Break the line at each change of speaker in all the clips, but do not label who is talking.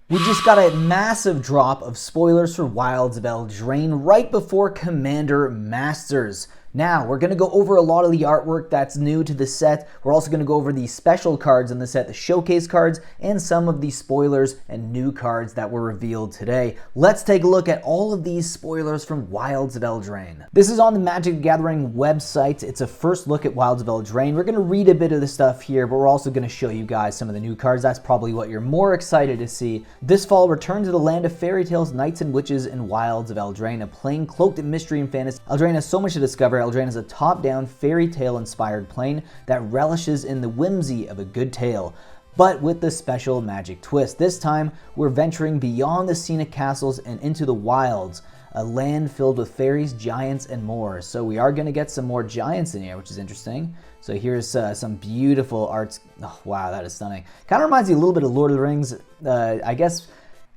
We just got a massive drop of spoilers for Wilds of Eldraine right before Commander Masters. Now, we're going to go over a lot of the artwork that's new to the set. We're also going to go over the special cards in the set, the showcase cards, and some of the spoilers and new cards that were revealed today. Let's take a look at all of these spoilers from Wilds of Eldraine. This is on the Magic the Gathering website. It's a first look at Wilds of Eldraine. We're going to read a bit of the stuff here, but we're also going to show you guys some of the new cards. That's probably what you're more excited to see. This fall, return to the land of fairy tales, knights and witches in Wilds of Eldraine, a plane cloaked in mystery and fantasy. Eldraine has so much to discover. Eldraine is a top-down fairy tale inspired plane that relishes in the whimsy of a good tale, but with the special magic twist. This time, we're venturing beyond the scenic castles and into the wilds, a land filled with fairies, giants, and more. So we are going to get some more giants in here, which is interesting. So here's some beautiful arts. Oh, wow, that is stunning. Kind of reminds you a little bit of Lord of the Rings. I guess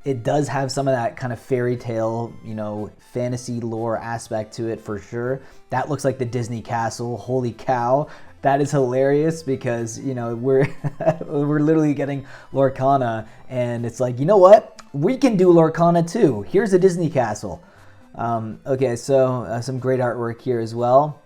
it does have some of that kind of fairy tale, fantasy lore aspect to it for sure. That looks like the Disney castle. Holy cow. That is hilarious because, we're we're literally getting Lorcana, and it's like, you know what? We can do Lorcana too. Here's a Disney castle. Okay, so some great artwork here as well.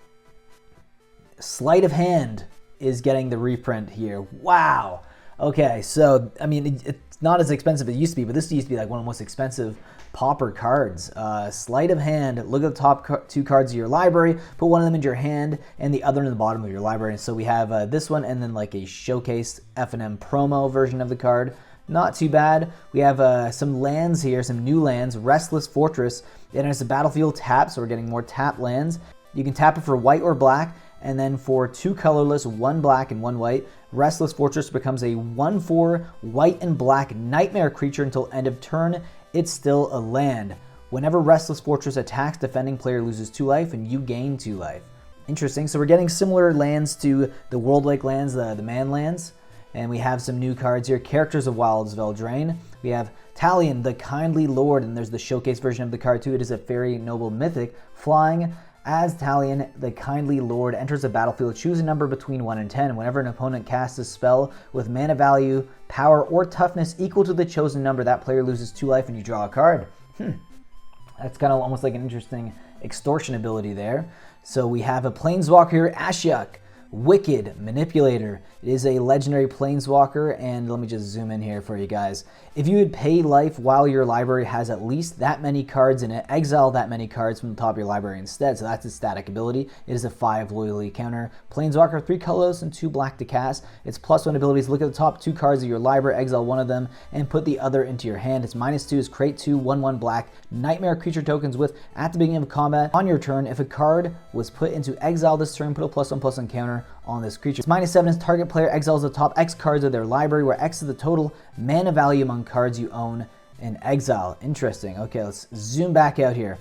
Sleight of Hand is getting the reprint here. Wow. Okay, so, it's not as expensive as it used to be, but this used to be like one of the most expensive pauper cards. Sleight of Hand, look at the top two cards of your library, put one of them into your hand, and the other in the bottom of your library. And so we have this one, and then like a showcased F&M promo version of the card. Not too bad. We have some lands here, some new lands. Restless Fortress. It has a battlefield tap, so we're getting more tap lands. You can tap it for white or black, and then for 2 colorless, 1 black and 1 white, Restless Fortress becomes a 1/4 white and black nightmare creature until end of turn. It's still a land. Whenever Restless Fortress attacks, defending player loses 2 life and you gain 2 life. Interesting. So we're getting similar lands to the World-like lands, the man lands. And we have some new cards here. Characters of Wilds of Eldraine. We have Talion, the Kindly Lord, and there's the showcase version of the card too. It is a fairy noble mythic. Flying. As Talion, the Kindly Lord, enters the battlefield, choose a number between 1 and 10. Whenever an opponent casts a spell with mana value, power, or toughness equal to the chosen number, that player loses 2 life and you draw a card. That's kind of almost like an interesting extortion ability there. So we have a Planeswalker here, Ashiok, Wicked Manipulator. It is a legendary Planeswalker, and let me just zoom in here for you guys. If you would pay life while your library has at least that many cards in it, exile that many cards from the top of your library instead. So that's its static ability. It is a 5 loyalty counter. Planeswalker, 3 colorless and 2 black to cast. Its +1 abilities, look at the top 2 cards of your library, exile one of them, and put the other into your hand. Its -2 is create 2 1/1 black nightmare creature tokens with, at the beginning of combat, on your turn, if a card was put into exile this turn, put a +1/+1 counter on this creature. Its -7 is target player exiles the top X cards of their library, where X is the total mana value among cards you own in exile. Interesting. Okay, let's zoom back out here.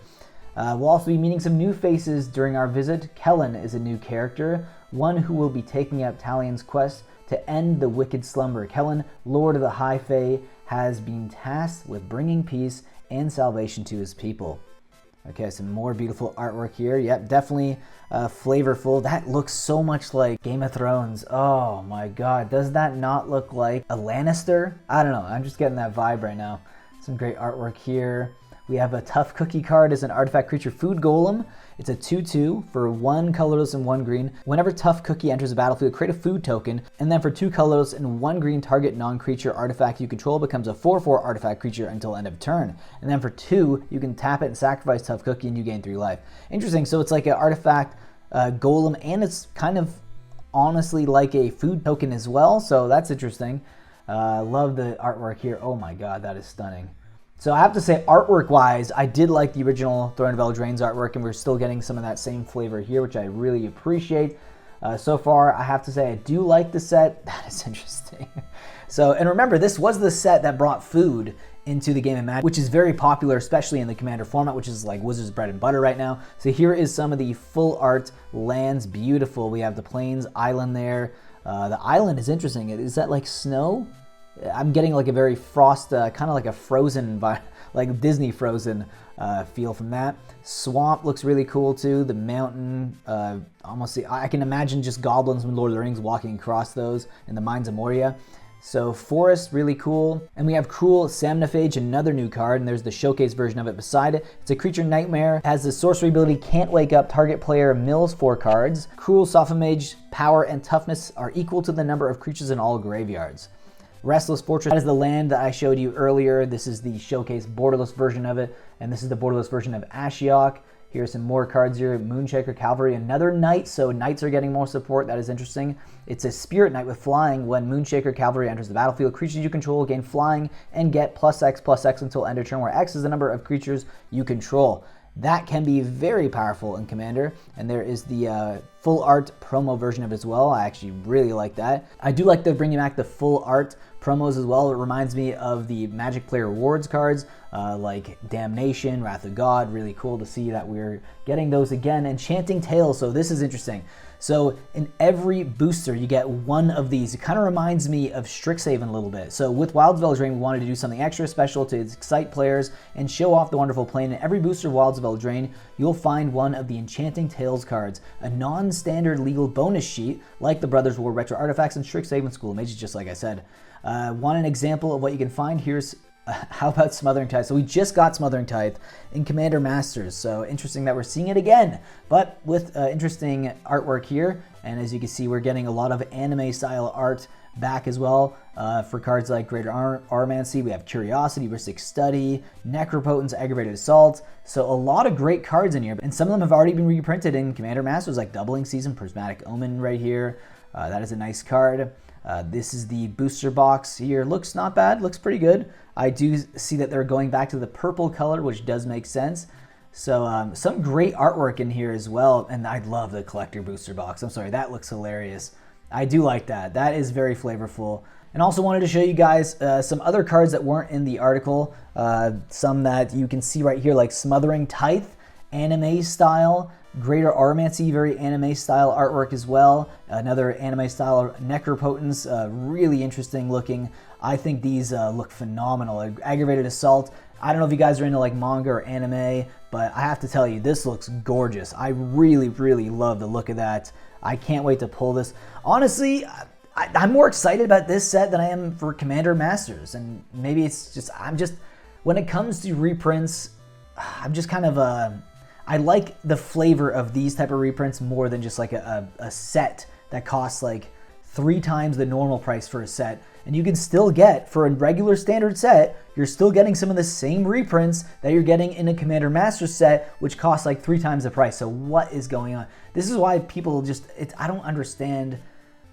We'll also be meeting some new faces during our visit. Kellen is a new character, one who will be taking up Talion's quest to end the wicked slumber. Kellen, Lord of the High Fae, has been tasked with bringing peace and salvation to his people. Okay, some more beautiful artwork here. Yep, definitely flavorful. That looks so much like Game of Thrones. Oh my god, does that not look like a Lannister? I don't know, I'm just getting that vibe right now. Some great artwork here. We have a Tough Cookie card as an artifact creature, Food Golem. It's a 2/2 for 1 colorless and 1 green. Whenever Tough Cookie enters the battlefield, create a food token, and then for 2 colorless and 1 green, target non-creature artifact you control becomes a 4/4 artifact creature until end of turn. And then for 2, you can tap it and sacrifice Tough Cookie and you gain 3 life. Interesting, so it's like an artifact golem, and it's kind of honestly like a food token as well, so that's interesting. Love the artwork here. Oh my god, that is stunning. So I have to say, artwork-wise, I did like the original Throne of Eldraine's artwork, and we're still getting some of that same flavor here, which I really appreciate. So far, I have to say, I do like the set. That is interesting. So, and remember, this was the set that brought food into the game of Magic, which is very popular, especially in the Commander format, which is like Wizards bread and butter right now. So here is some of the full art lands. Beautiful. We have the Plains Island there. The island is interesting. Is that like snow? I'm getting like a very kind of like a Frozen, like Disney Frozen feel from that. Swamp looks really cool too. The mountain, I can imagine just goblins from Lord of the Rings walking across those in the Mines of Moria. So Forest, really cool. And we have Cruel Samnophage, another new card, and there's the showcase version of it beside it. It's a creature nightmare, has the sorcery ability Can't Wake Up, target player mills 4 cards. Cruel Sophomage, power and toughness are equal to the number of creatures in all graveyards. Restless Fortress, that is the land that I showed you earlier. This is the showcase borderless version of it, and this is the borderless version of Ashiok. Here are some more cards here. Moonshaker Cavalry, another knight, so knights are getting more support. That is interesting. It's a spirit knight with flying. When Moonshaker Cavalry enters the battlefield, creatures you control gain flying and get +X/+X until end of turn, where X is the number of creatures you control. That can be very powerful in Commander, and there is the full art promo version of it as well. I actually really like that. I do like they're bringing back the full art promos as well. It reminds me of the Magic Player Rewards cards like Damnation, Wrath of God. Really cool to see that we're getting those again. Enchanting Tales, so this is interesting. So in every booster, you get one of these. It kind of reminds me of Strixhaven a little bit. So with Wilds of Eldraine, we wanted to do something extra special to excite players and show off the wonderful plane. In every booster of Wilds of Eldraine, you'll find one of the Enchanting Tales cards, a non-standard legal bonus sheet like the Brothers War Retro Artifacts and Strixhaven School of Mages, just like I said. Want an example of what you can find? Here's how about Smothering Tithe? So we just got Smothering Tithe in Commander Masters, so interesting that we're seeing it again, but with interesting artwork here. And as you can see, we're getting a lot of anime style art back as well for cards like Greater Armancy. We have Curiosity, Ristic Study, Necropotence, Aggravated Assault. So a lot of great cards in here, and some of them have already been reprinted in Commander Masters, like Doubling Season, Prismatic Omen right here. That is a nice card. This is the booster box here. Looks not bad, looks pretty good. I do see that they're going back to the purple color, which does make sense. So some great artwork in here as well. And I love the collector booster box. I'm sorry, that looks hilarious. I do like that. That is very flavorful. And also wanted to show you guys some other cards that weren't in the article. Some that you can see right here, like Smothering Tithe, anime style. Greater Armancy, very anime style artwork as well. Another anime style Necropotence, really interesting looking. I think these look phenomenal. Aggravated Assault. I don't know if you guys are into like manga or anime, but I have to tell you, this looks gorgeous. I really, really love the look of that. I can't wait to pull this. Honestly, I'm more excited about this set than I am for Commander Masters. And maybe it's just, when it comes to reprints, I'm just kind of I like the flavor of these type of reprints more than just like a set that costs like 3 times the normal price for a set. And you can still get, for a regular standard set, you're still getting some of the same reprints that you're getting in a Commander Masters set, which costs like 3 times the price. So what is going on? This is why people just, I don't understand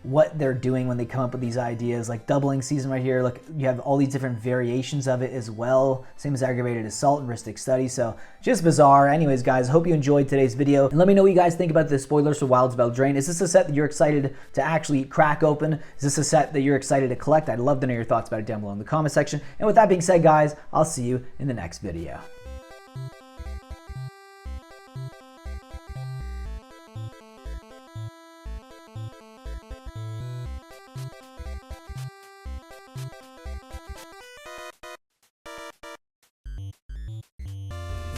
what they're doing when they come up with these ideas, like Doubling Season right here. Look, you have all these different variations of it as well, same as Aggravated Assault and Ristic Study. So just bizarre. Anyways, guys, hope you enjoyed today's video, and let me know what you guys think about the spoilers for Wilds of Eldraine. Is this a set that you're excited to actually crack open? Is this a set that you're excited to collect? I'd love to know your thoughts about it down below in the comment section. And with that being said, guys, I'll see you in the next video.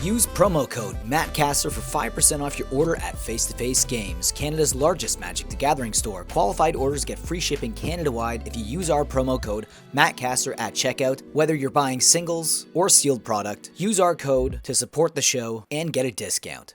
Use promo code Mattcaster for 5% off your order at Face to Face Games, Canada's largest Magic the Gathering store. Qualified orders get free shipping Canada-wide if you use our promo code Mattcaster at checkout. Whether you're buying singles or sealed product, use our code to support the show and get a discount.